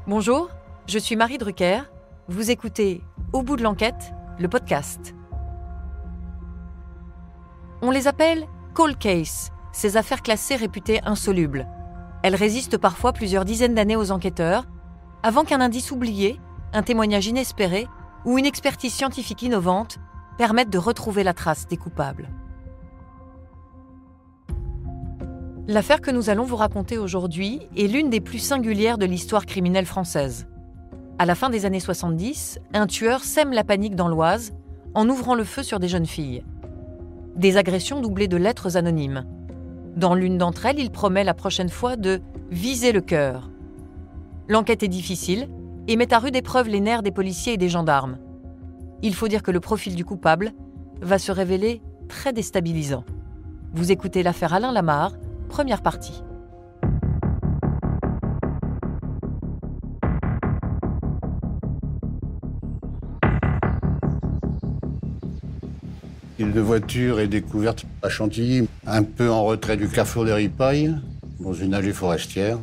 Bonjour, je suis Marie Drucker. Vous écoutez Au bout de l'enquête, le podcast. On les appelle cold case, ces affaires classées réputées insolubles. Elles résistent parfois plusieurs dizaines d'années aux enquêteurs, avant qu'un indice oublié, un témoignage inespéré ou une expertise scientifique innovante permettent de retrouver la trace des coupables. L'affaire que nous allons vous raconter aujourd'hui est l'une des plus singulières de l'histoire criminelle française. À la fin des années 70, un tueur sème la panique dans l'Oise en ouvrant le feu sur des jeunes filles. Des agressions doublées de lettres anonymes. Dans l'une d'entre elles, il promet la prochaine fois de viser le cœur. L'enquête est difficile et met à rude épreuve les nerfs des policiers et des gendarmes. Il faut dire que le profil du coupable va se révéler très déstabilisant. Vous écoutez l'affaire Alain Lamarre, première partie. Une voiture est découverte à Chantilly, un peu en retrait du carrefour des Ripailles, dans une allée forestière.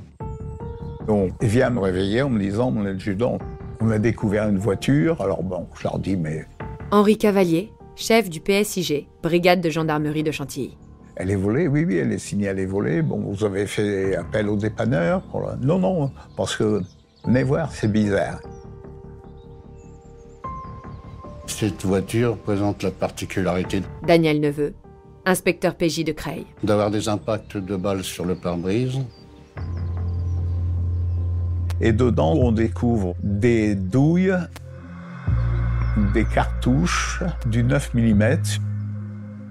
On vient me réveiller en me disant, mon adjudant, on a découvert une voiture. Alors bon, je leur dis, mais... Henri Cavalier, chef du PSIG, brigade de gendarmerie de Chantilly. Elle est volée, oui, elle est signalée volée. Bon, vous avez fait appel au dépanneur Non, parce que, venez voir, c'est bizarre. Cette voiture présente la particularité Daniel Neveu, inspecteur PJ de Creil. d'avoir des impacts de balles sur le pare-brise. Et dedans, on découvre des douilles, des cartouches du 9 mm.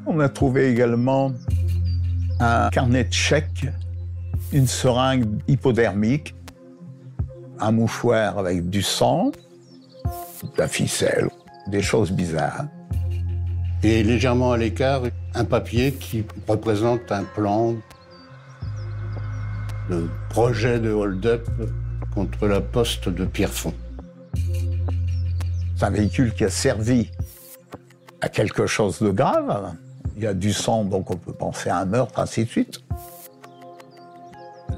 On a trouvé également un carnet de chèques, une seringue hypodermique, un mouchoir avec du sang, de la ficelle, des choses bizarres. Et légèrement à l'écart, un papier qui représente un plan de projet de hold-up contre la poste de Pierrefonds. C'est un véhicule qui a servi à quelque chose de grave. Il y a du sang, donc on peut penser à un meurtre, ainsi de suite.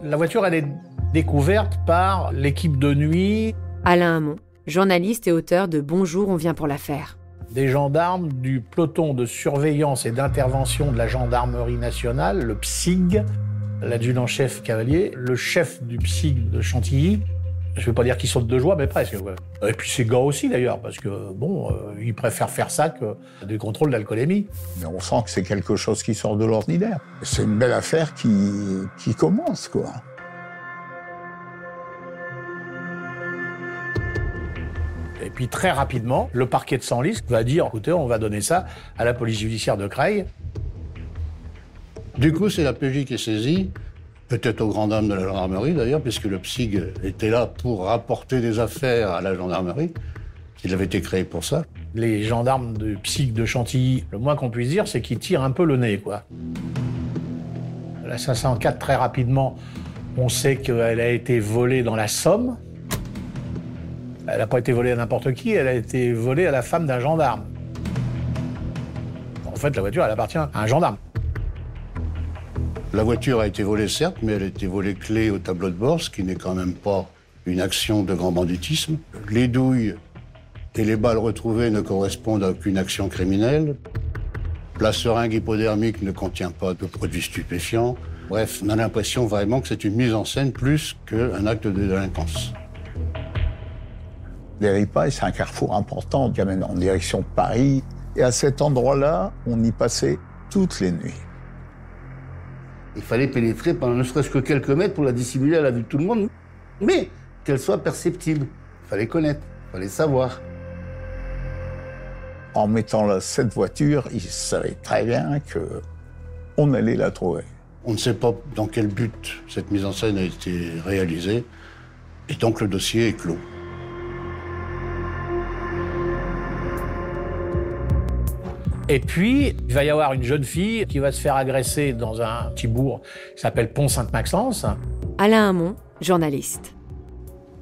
La voiture, elle est découverte par l'équipe de nuit, Alain Hamon, journaliste et auteur de Bonjour, on vient pour l'affaire. des gendarmes du peloton de surveillance et d'intervention de la gendarmerie nationale, le PSIG, l'adjudant-chef Cavalier, le chef du PSIG de Chantilly. Je ne vais pas dire qu'ils sautent de joie, mais presque. Ouais. Et puis ces gars aussi, d'ailleurs, parce que, ils préfèrent faire ça que des contrôles d'alcoolémie. Mais on sent que c'est quelque chose qui sort de l'ordinaire. C'est une belle affaire qui commence, quoi. Et puis très rapidement, le parquet de Senlis va dire, écoutez, on va donner ça à la police judiciaire de Creil. Du coup, c'est la PJ qui est saisie, peut-être aux grandes dames de la gendarmerie d'ailleurs, puisque le PSIG était là pour rapporter des affaires à la gendarmerie. Il avait été créé pour ça. Les gendarmes du PSIG de Chantilly, le moins qu'on puisse dire, c'est qu'ils tirent un peu le nez, quoi. La 504, très rapidement, on sait qu'elle a été volée dans la Somme. Elle n'a pas été volée à n'importe qui, elle a été volée à la femme d'un gendarme. En fait, la voiture, elle appartient à un gendarme. La voiture a été volée, certes, mais elle a été volée clé au tableau de bord, ce qui n'est quand même pas une action de grand banditisme. Les douilles et les balles retrouvées ne correspondent à aucune action criminelle. La seringue hypodermique ne contient pas de produits stupéfiants. Bref, on a l'impression vraiment que c'est une mise en scène plus qu'un acte de délinquance. Les Ripailles, c'est un carrefour important qui amène en direction de Paris. Et à cet endroit-là, on y passait toutes les nuits. Il fallait pénétrer pendant ne serait-ce que quelques mètres pour la dissimuler à la vue de tout le monde, mais qu'elle soit perceptible. Il fallait connaître, il fallait savoir. En mettant là cette voiture, ils savaient très bien qu'on allait la trouver. On ne sait pas dans quel but cette mise en scène a été réalisée, et donc le dossier est clos. Et puis, il va y avoir une jeune fille qui va se faire agresser dans un petit bourg qui s'appelle Pont-Sainte-Maxence. Alain Hamon, journaliste.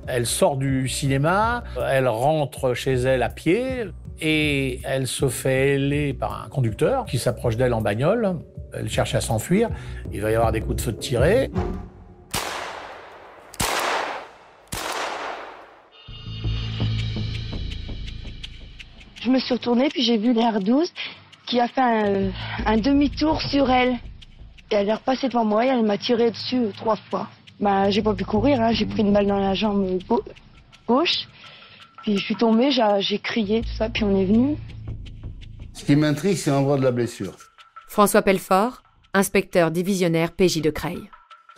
Elle sort du cinéma, elle rentre chez elle à pied et elle se fait héler par un conducteur qui s'approche d'elle en bagnole. Elle cherche à s'enfuir. Il va y avoir des coups de feu tirés. Je me suis retournée, puis j'ai vu l'R12 qui a fait un demi-tour sur elle. Et elle est repassée devant moi et elle m'a tiré dessus 3 fois. Bah, j'ai pas pu courir, hein. J'ai pris une balle dans la jambe gauche. Puis je suis tombée, j'ai crié, tout ça, puis on est venu. Ce qui m'intrigue, c'est l'endroit de la blessure. François Pelfort, inspecteur divisionnaire PJ de Creil.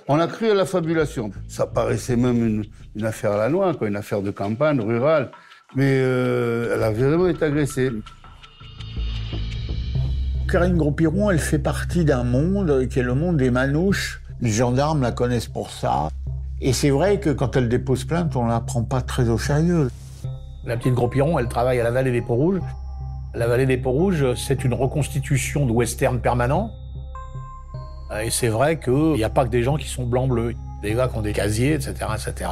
On a cru à la fabulation. Ça paraissait même une affaire à la noix, quoi, une affaire de campagne, rurale. Mais elle a vraiment été agressée. Karine Gros-Piron, elle fait partie d'un monde qui est le monde des manouches. Les gendarmes la connaissent pour ça. Et c'est vrai que quand elle dépose plainte, on ne la prend pas très au sérieux. La petite Gros-Piron, elle travaille à la Vallée des Peaux-Rouges. La Vallée des Peaux-Rouges, c'est une reconstitution de western permanent. Et c'est vrai qu'il n'y a pas que des gens qui sont blancs-bleus. Des gars qui ont des casiers, etc., etc.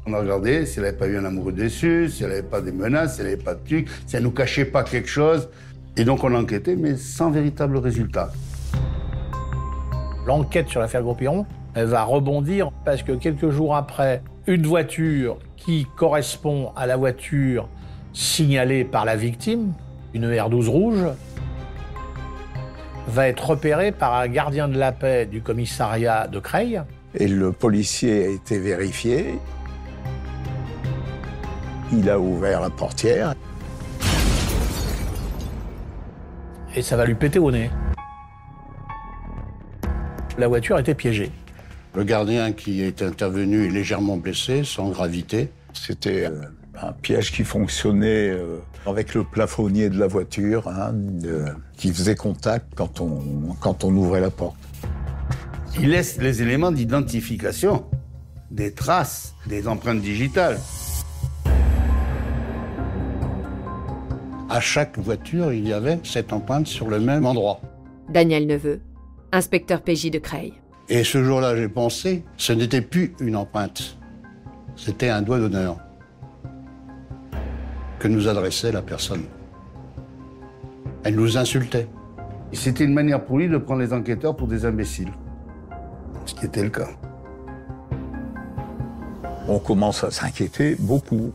On a regardé si elle n'avait pas eu un amoureux déçu, si elle n'avait pas des menaces, si elle n'avait pas de trucs, si elle ne nous cachait pas quelque chose. Et donc on a enquêté, mais sans véritable résultat. L'enquête sur l'affaire Gros-Piron, elle va rebondir parce que quelques jours après, une voiture qui correspond à la voiture signalée par la victime, une R12 rouge, va être repérée par un gardien de la paix du commissariat de Creil. Et le policier a été vérifié. Il a ouvert la portière. Et ça va lui péter au nez. La voiture était piégée. Le gardien qui est intervenu est légèrement blessé, sans gravité. C'était un piège qui fonctionnait avec le plafonnier de la voiture, hein, qui faisait contact quand on ouvrait la porte. Il laisse les éléments d'identification, des traces, des empreintes digitales. À chaque voiture, il y avait cette empreinte sur le même endroit. Daniel Neveu, inspecteur PJ de Creil. Et ce jour-là, j'ai pensé, ce n'était plus une empreinte. C'était un doigt d'honneur que nous adressait la personne. Elle nous insultait. C'était une manière pour lui de prendre les enquêteurs pour des imbéciles. Ce qui était le cas. On commence à s'inquiéter beaucoup.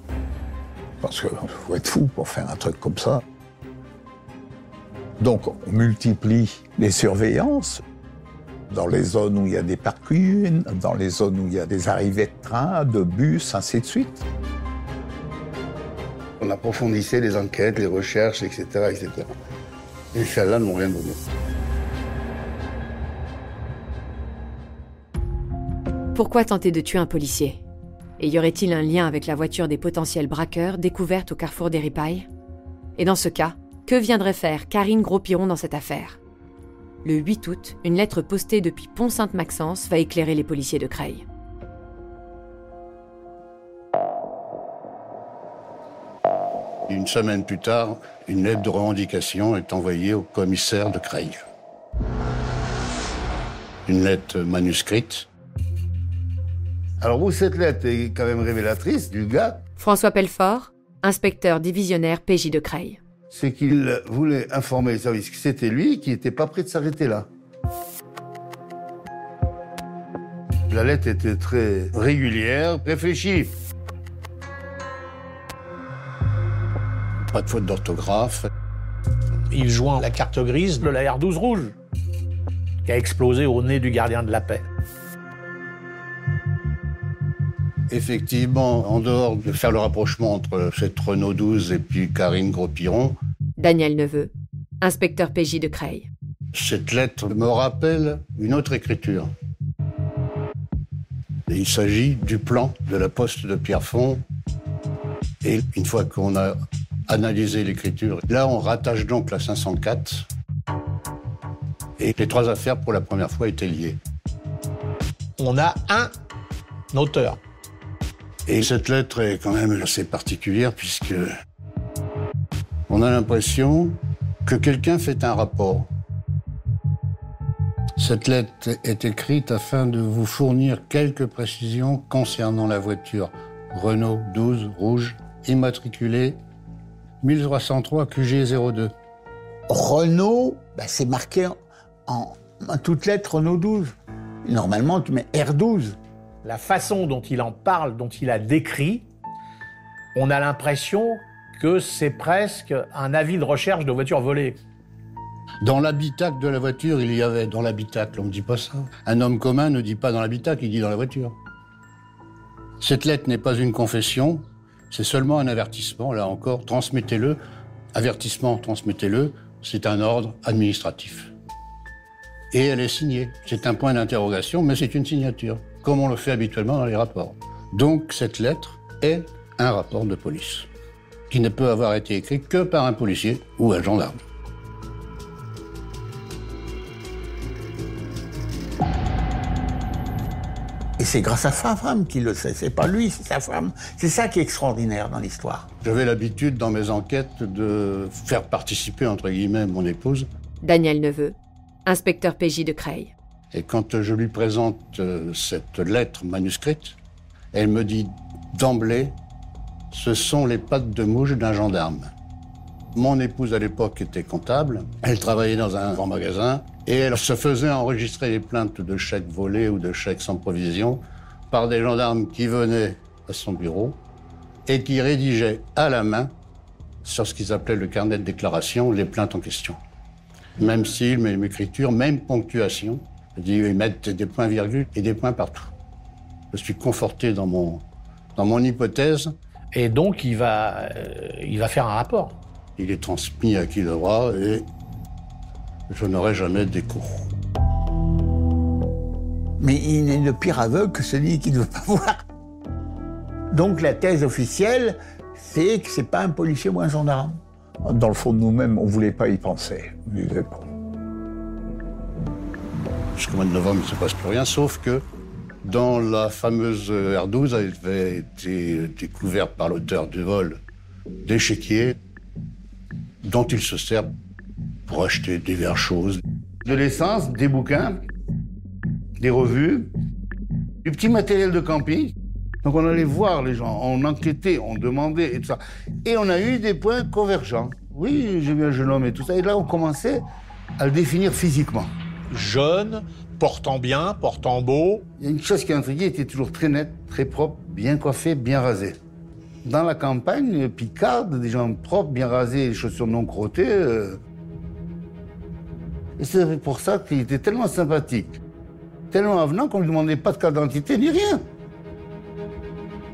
Parce qu'il faut être fou pour faire un truc comme ça. Donc on multiplie les surveillances dans les zones où il y a des parcs, dans les zones où il y a des arrivées de trains, de bus, ainsi de suite. On approfondissait les enquêtes, les recherches, etc., etc. Et celles-là n'ont rien donné. Pourquoi tenter de tuer un policier ? Et y aurait-il un lien avec la voiture des potentiels braqueurs découverte au carrefour des Ripailles ? Et dans ce cas, que viendrait faire Karine Gros-Piron dans cette affaire ? Le 8 août, une lettre postée depuis Pont-Sainte-Maxence va éclairer les policiers de Creil. Une semaine plus tard, une lettre de revendication est envoyée au commissaire de Creil. Une lettre manuscrite. Alors où cette lettre est quand même révélatrice du gars, François Pelfort, inspecteur divisionnaire PJ de Creil. c'est qu'il voulait informer les services que c'était lui qui n'était pas prêt de s'arrêter là. La lettre était très régulière, réfléchie. Pas de faute d'orthographe. Il joint la carte grise de la R12 rouge, qui a explosé au nez du gardien de la paix. Effectivement, en dehors de faire le rapprochement entre cette Renault 12 et puis Karine Gros-Piron, Daniel Neveu, inspecteur PJ de Creil. cette lettre me rappelle une autre écriture. Et il s'agit du plan de la poste de Pierrefonds. Et une fois qu'on a analysé l'écriture, là on rattache donc la 504. Et les 3 affaires pour la première fois étaient liées. On a un auteur. Et cette lettre est quand même assez particulière puisque on a l'impression que quelqu'un fait un rapport. Cette lettre est écrite afin de vous fournir quelques précisions concernant la voiture Renault 12 rouge immatriculée 1303 QG02. Renault, c'est marqué en toutes lettres Renault 12. Normalement, tu mets R12. La façon dont il en parle, dont il a décrit, on a l'impression que c'est presque un avis de recherche de voiture volée. Dans l'habitacle de la voiture, il y avait, dans l'habitacle, on ne dit pas ça. Un homme commun ne dit pas dans l'habitacle, il dit dans la voiture. Cette lettre n'est pas une confession, c'est seulement un avertissement, là encore, transmettez-le. Avertissement, transmettez-le, c'est un ordre administratif. Et elle est signée. C'est un point d'interrogation, mais c'est une signature, comme on le fait habituellement dans les rapports. Donc cette lettre est un rapport de police, qui ne peut avoir été écrit que par un policier ou un gendarme. Et c'est grâce à sa femme qu'il le sait, c'est pas lui, c'est sa femme. C'est ça qui est extraordinaire dans l'histoire. J'avais l'habitude, dans mes enquêtes, de faire participer, entre guillemets, mon épouse. Daniel Neveu, inspecteur PJ de Creil. Et quand je lui présente cette lettre manuscrite, elle me dit d'emblée, ce sont les pattes de mouche d'un gendarme. Mon épouse, à l'époque, était comptable. Elle travaillait dans un grand magasin. Et elle se faisait enregistrer les plaintes de chèques volés ou de chèques sans provision par des gendarmes qui venaient à son bureau et qui rédigeaient à la main, sur ce qu'ils appelaient le carnet de déclaration, les plaintes en question. Même style, même écriture, même ponctuation. Ils mettent des points-virgules et des points partout. Je suis conforté dans mon hypothèse. Et donc, il va faire un rapport. Il est transmis à qui devra et je n'aurai jamais d'écho. Mais il est le pire aveugle que celui qui ne veut pas voir. Donc la thèse officielle, c'est que c'est pas un policier ou un gendarme. Dans le fond de nous-mêmes, on ne voulait pas y penser. Jusqu'au mois de novembre, il ne se passe plus rien, sauf que dans la fameuse R12, avait été découverte par l'auteur du vol des chéquiers dont il se sert pour acheter diverses choses. De l'essence, des bouquins, des revues, du petit matériel de camping. Donc on allait voir les gens, on enquêtait, on demandait et tout ça. Et on a eu des points convergents. Oui, j'ai vu un jeune homme et tout ça. Et là, on commençait à le définir physiquement. Jeune, portant bien, portant beau. Il y a une chose qui a intrigué, il était toujours très net, très propre, bien coiffé, bien rasé. Dans la campagne picarde, des gens propres, bien rasés, les chaussures non crottées. Et c'est pour ça qu'il était tellement sympathique, tellement avenant qu'on ne lui demandait pas de carte d'identité ni rien.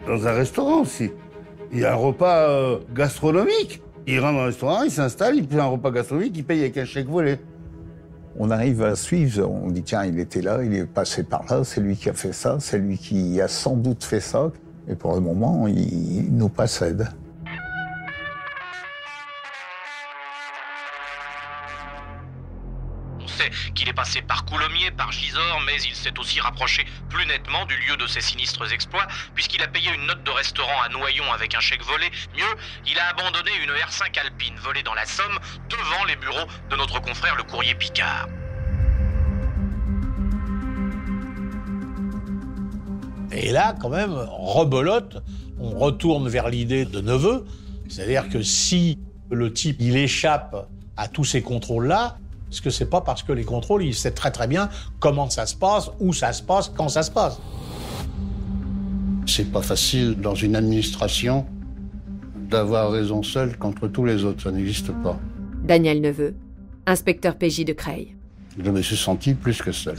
Dans un restaurant aussi. Il y a un repas gastronomique. Il rentre dans le restaurant, il s'installe, il fait un repas gastronomique, il paye avec un chèque volé. On arrive à suivre, on dit tiens, il était là, il est passé par là, c'est lui qui a fait ça, c'est lui qui a sans doute fait ça. Et pour le moment, il nous possède. On sait qu'il est passé par Coulommiers, par Gisors, mais il s'est aussi rapproché plus nettement du lieu de ses sinistres exploits, puisqu'il a payé une note de restaurant à Noyon avec un chèque volé. Mieux, il a abandonné une R5 Alpine volée dans la Somme devant les bureaux de notre confrère le courrier Picard. Et là, quand même, rebelote, on retourne vers l'idée de Neveu. C'est-à-dire que si le type, il échappe à tous ces contrôles-là, est-ce que c'est pas parce que les contrôles, il sait très très bien comment ça se passe, où ça se passe, quand ça se passe. C'est pas facile dans une administration d'avoir raison seul contre tous les autres, ça n'existe pas. Daniel Neveu, inspecteur PJ de Creil. Je me suis senti plus que seul,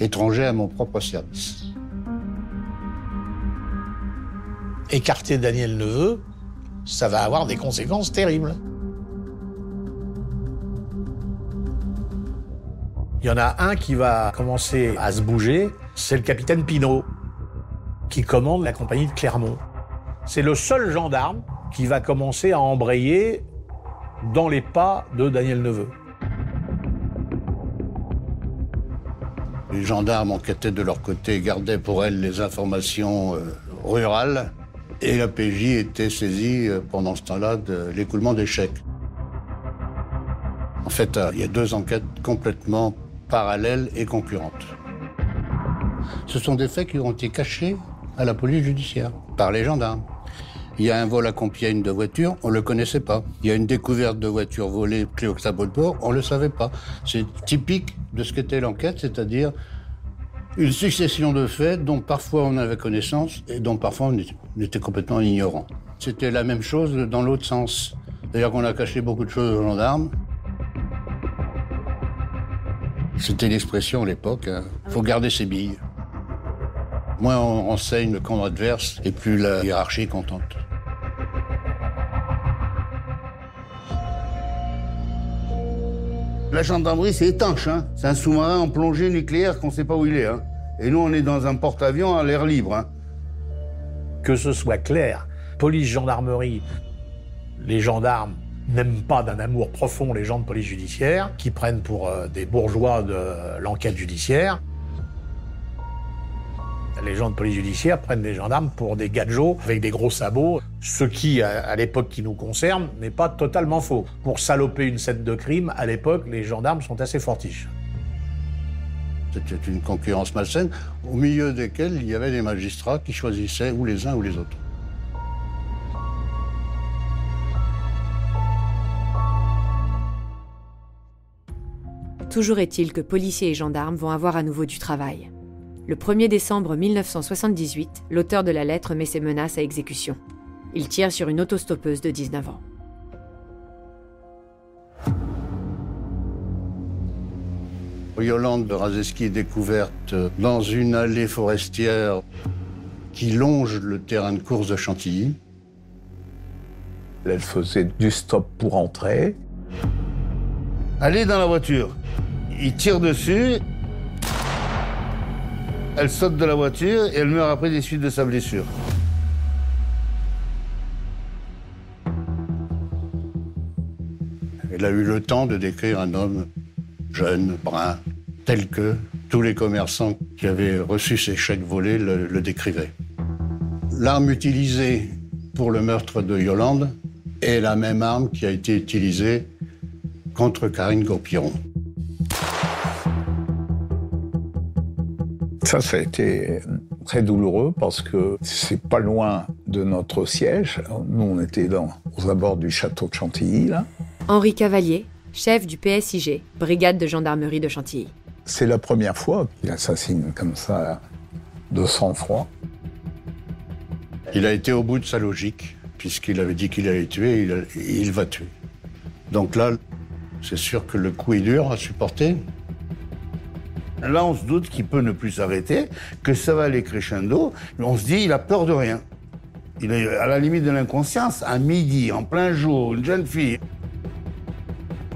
étranger à mon propre service. Écarter Daniel Neveu, ça va avoir des conséquences terribles. Il y en a un qui va commencer à se bouger, c'est le capitaine Pinault, qui commande la compagnie de Clermont. C'est le seul gendarme qui va commencer à embrayer dans les pas de Daniel Neveu. Les gendarmes enquêtaient de leur côté, gardaient pour elles les informations rurales, et la PJ était saisie pendant ce temps-là de l'écoulement des chèques. En fait, il y a deux enquêtes complètement parallèles et concurrentes. Ce sont des faits qui ont été cachés à la police judiciaire par les gendarmes. Il y a un vol à Compiègne de voitures, on ne le connaissait pas. Il y a une découverte de voitures volées, clés au tableau de bord, on ne le savait pas. C'est typique de ce qu'était l'enquête, c'est-à-dire Une succession de faits dont parfois on avait connaissance et dont parfois on était complètement ignorant. C'était la même chose dans l'autre sens. C'est-à-dire qu'on a caché beaucoup de choses aux gendarmes. C'était l'expression à l'époque, hein. Faut garder ses billes. Moins on renseigne le camp adverse, et plus la hiérarchie est contente. La gendarmerie, c'est étanche, hein. C'est un sous-marin en plongée nucléaire qu'on ne sait pas où il est, hein. Et nous, on est dans un porte-avions à l'air libre, hein. Que ce soit clair, police, gendarmerie, les gendarmes n'aiment pas d'un amour profond les gens de police judiciaire, qui prennent pour des bourgeois de l'enquête judiciaire. Les gens de police judiciaire prennent des gendarmes pour des gadgets avec des gros sabots, ce qui, à l'époque qui nous concerne, n'est pas totalement faux. Pour saloper une scène de crime, à l'époque, les gendarmes sont assez fortiches. C'était une concurrence malsaine, au milieu desquels il y avait des magistrats qui choisissaient ou les uns ou les autres. Toujours est-il que policiers et gendarmes vont avoir à nouveau du travail. Le 1er décembre 1978, l'auteur de la lettre met ses menaces à exécution. Il tire sur une autostoppeuse de 19 ans. Yolande Razeski est découverte dans une allée forestière qui longe le terrain de course de Chantilly. Elle faisait du stop pour entrer. Elle est dans la voiture. Il tire dessus. Elle saute de la voiture et elle meurt après des suites de sa blessure. Elle a eu le temps de décrire un homme jeune, brun, tel que tous les commerçants qui avaient reçu ces chèques volés le décrivaient. L'arme utilisée pour le meurtre de Yolande est la même arme qui a été utilisée contre Karine Gourpiron. Ça a été très douloureux parce que c'est pas loin de notre siège. Nous, on était aux abords du château de Chantilly, là. Henri Cavalier, chef du PSIG, brigade de gendarmerie de Chantilly. C'est la première fois qu'il assassine comme ça, de sang-froid. Il a été au bout de sa logique, puisqu'il avait dit qu'il allait tuer, il va tuer. Donc là, c'est sûr que le coup est dur à supporter. Là, on se doute qu'il peut ne plus s'arrêter, que ça va aller crescendo. On se dit, il a peur de rien. Il est à la limite de l'inconscience, à midi, en plein jour, une jeune fille.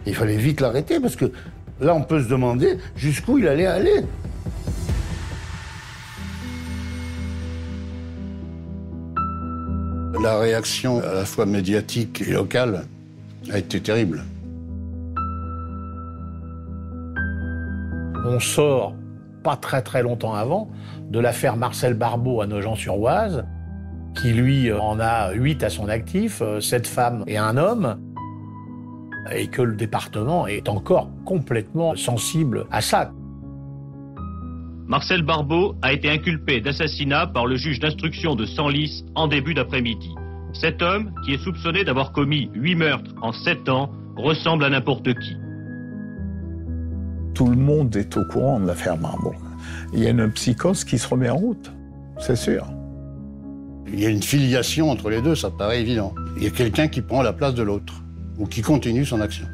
Il fallait vite l'arrêter, parce que là, on peut se demander jusqu'où il allait aller. La réaction, à la fois médiatique et locale, a été terrible. On sort, pas très longtemps avant, de l'affaire Marcel Barbeau à Nogent-sur-Oise, qui lui en a 8 à son actif, 7 femmes et un homme, et que le département est encore complètement sensible à ça. Marcel Barbeau a été inculpé d'assassinat par le juge d'instruction de Senlis en début d'après-midi. Cet homme, qui est soupçonné d'avoir commis 8 meurtres en 7 ans, ressemble à n'importe qui. Tout le monde est au courant de l'affaire Barbeau. Il y a une psychose qui se remet en route, c'est sûr. Il y a une filiation entre les deux, ça paraît évident. Il y a quelqu'un qui prend la place de l'autre, ou qui continue son action.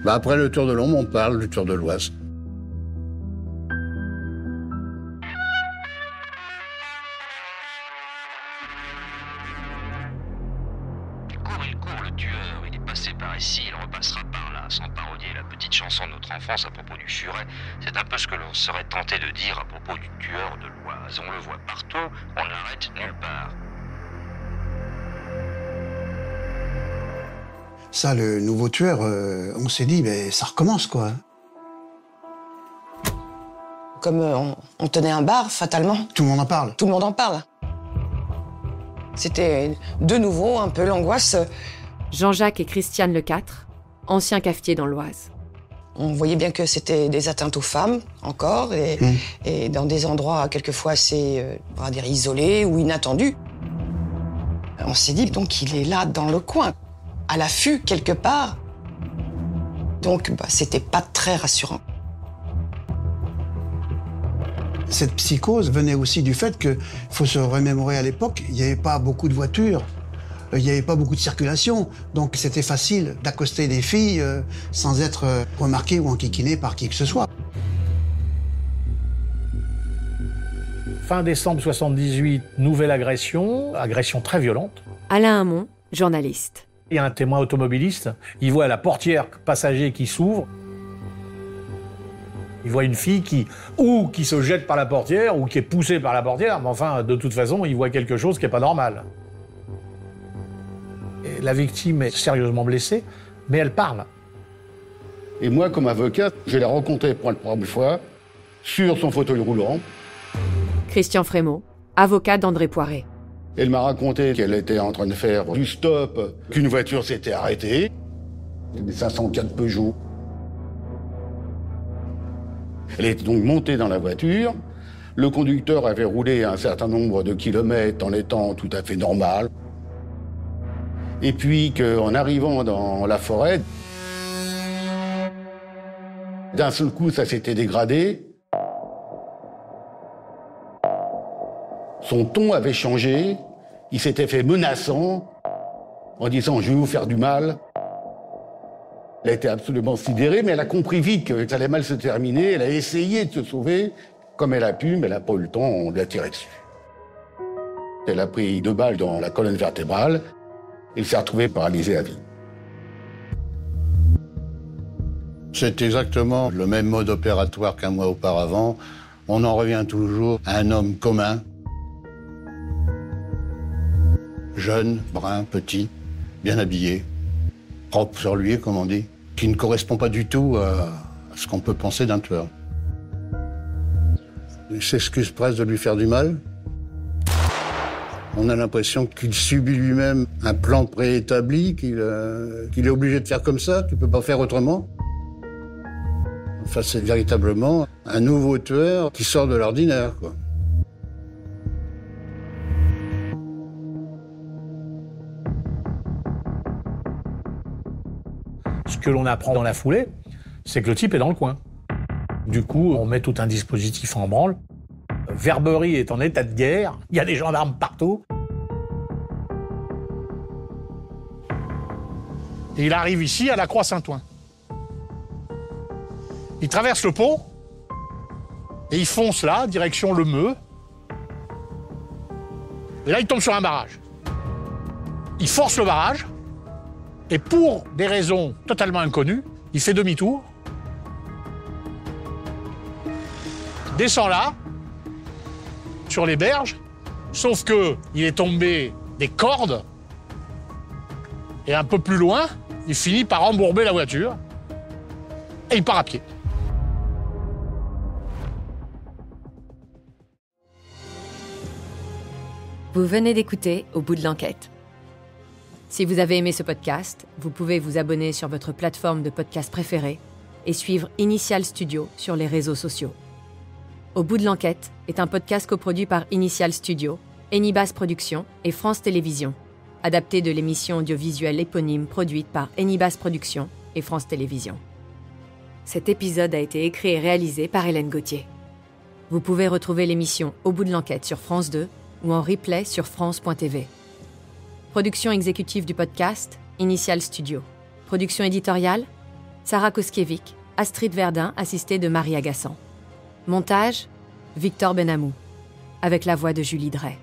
Après le Tour de l'Ombre, on parle du Tour de l'Oise. Il court, le tueur. Il est passé par ici, il repassera par là, sans parodier la petite chanson de notre enfance à propos du furet. C'est un peu ce que l'on serait tenté de dire à propos du tueur de l'Oise. On le voit partout, on ne l'arrête nulle part. Ça, le nouveau tueur, on s'est dit, mais ça recommence, quoi. Comme on tenait un bar, fatalement. Tout le monde en parle. Tout le monde en parle. C'était de nouveau un peu l'angoisse. Jean-Jacques et Christiane Lecatre, anciens cafetiers dans l'Oise. On voyait bien que c'était des atteintes aux femmes, encore, et dans des endroits quelquefois assez, on va dire, isolés ou inattendus. On s'est dit, donc, il est là, dans le coin, à l'affût, quelque part. Donc, c'était pas très rassurant. Cette psychose venait aussi du fait qu'il faut se remémorer à l'époque, il n'y avait pas beaucoup de voitures, il n'y avait pas beaucoup de circulation, donc c'était facile d'accoster des filles sans être remarqué ou enquiquiné par qui que ce soit. Fin décembre 78, nouvelle agression très violente. Alain Hamon, journaliste. Il y a un témoin automobiliste, il voit la portière passager qui s'ouvre. Il voit une fille qui se jette par la portière ou qui est poussée par la portière, mais enfin, de toute façon, il voit quelque chose qui n'est pas normal. Et la victime est sérieusement blessée, mais elle parle. Et moi, comme avocat, je l'ai rencontrée pour la première fois sur son fauteuil roulant. Christian Frémaux, avocat d'André Poiré. Elle m'a raconté qu'elle était en train de faire du stop, qu'une voiture s'était arrêtée. Des 504 Peugeot. Elle était donc montée dans la voiture. Le conducteur avait roulé un certain nombre de kilomètres en étant tout à fait normal. Et puis qu'en arrivant dans la forêt, d'un seul coup, ça s'était dégradé. Son ton avait changé. Il s'était fait menaçant en disant « je vais vous faire du mal ». Elle a été absolument sidérée, mais elle a compris vite que ça allait mal se terminer. Elle a essayé de se sauver comme elle a pu, mais elle n'a pas eu le temps, on lui a tiré dessus. Elle a pris 2 balles dans la colonne vertébrale et s'est retrouvée paralysée à vie. C'est exactement le même mode opératoire qu'un mois auparavant. On en revient toujours à un homme commun, jeune, brun, petit, bien habillé, propre sur lui, comme on dit, qui ne correspond pas du tout à ce qu'on peut penser d'un tueur. Il s'excuse presque de lui faire du mal. On a l'impression qu'il subit lui-même un plan préétabli, qu'il est obligé de faire comme ça, qu'il ne peut pas faire autrement. Enfin, c'est véritablement un nouveau tueur qui sort de l'ordinaire, quoi. Ce que l'on apprend dans la foulée, c'est que le type est dans le coin. Du coup, on met tout un dispositif en branle. Verberie est en état de guerre, il y a des gendarmes partout. Et il arrive ici à la Croix-Saint-Ouen. Il traverse le pont et il fonce là, direction Le Meux. Et là, il tombe sur un barrage. Il force le barrage et pour des raisons totalement inconnues, il fait demi-tour, descend là, sur les berges, sauf que il est tombé des cordes et un peu plus loin, il finit par embourber la voiture et il part à pied. Vous venez d'écouter Au bout de l'enquête. Si vous avez aimé ce podcast, vous pouvez vous abonner sur votre plateforme de podcast préférée et suivre Initial Studio sur les réseaux sociaux. Au bout de l'enquête est un podcast coproduit par Initial Studio, Enibas Productions et France Télévisions, adapté de l'émission audiovisuelle éponyme produite par Enibas Productions et France Télévisions. Cet épisode a été écrit et réalisé par Hélène Gauthier. Vous pouvez retrouver l'émission Au bout de l'enquête sur France 2 ou en replay sur France.tv. Production exécutive du podcast, Initial Studio. Production éditoriale, Sarah Koskiewicz, Astrid Verdun, assistée de Marie Agassan. Montage, Victor Benamou, avec la voix de Julie Drey.